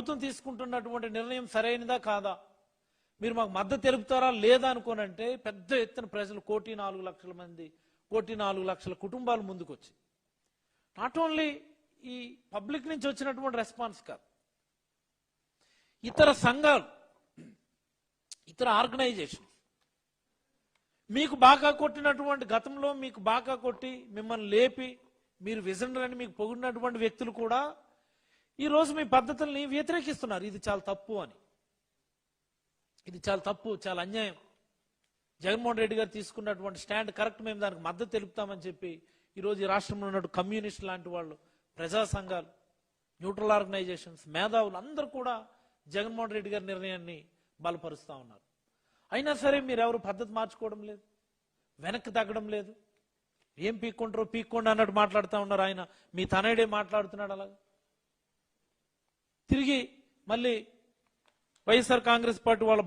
ప్రభుత్వం తీసుకుంటున్నటువంటి నిర్ణయం సరైనదా కాదా, మీరు మాకు మద్దతు తెలుపుతారా లేదా అనుకోనంటే పెద్ద ఎత్తున ప్రజలు 1,04,00,000 మంది 1,04,00,000 కుటుంబాలు ముందుకొచ్చి నాట్ ఓన్లీ ఈ పబ్లిక్ నుంచి వచ్చినటువంటి రెస్పాన్స్ కాదు, ఇతర సంఘాలు, ఇతర ఆర్గనైజేషన్ మీకు బాగా కొట్టినటువంటి గతంలో మీకు బాగా కొట్టి మిమ్మల్ని లేపి మీరు విజనరీ అని మీకు పొగిడినటువంటి వ్యక్తులు కూడా ఈరోజు మీ పద్ధతుల్ని వ్యతిరేకిస్తున్నారు. ఇది చాలా తప్పు అని, ఇది చాలా తప్పు, చాలా అన్యాయం, జగన్మోహన్ రెడ్డి గారు తీసుకున్నటువంటి స్టాండ్ కరెక్ట్, మేము దానికి మద్దతు తెలుపుతామని చెప్పి ఈరోజు ఈ రాష్ట్రంలో ఉన్నట్టు కమ్యూనిస్ట్ లాంటి వాళ్ళు, ప్రజా సంఘాలు, న్యూట్రల్ ఆర్గనైజేషన్స్, మేధావులు అందరూ కూడా జగన్మోహన్ రెడ్డి గారి నిర్ణయాన్ని బలపరుస్తూ ఉన్నారు. అయినా సరే మీరెవరు పద్ధతి మార్చుకోవడం లేదు, వెనక్కి తగ్గడం లేదు. ఏం పీక్కుంటారో పీక్కోండి అన్నట్టు మాట్లాడుతూ ఉన్నారు. ఆయన మీ తనయుడే మాట్లాడుతున్నాడు అలాగా. తిరిగి మళ్ళీ వైఎస్ఆర్ కాంగ్రెస్ పార్టీ వాళ్ళ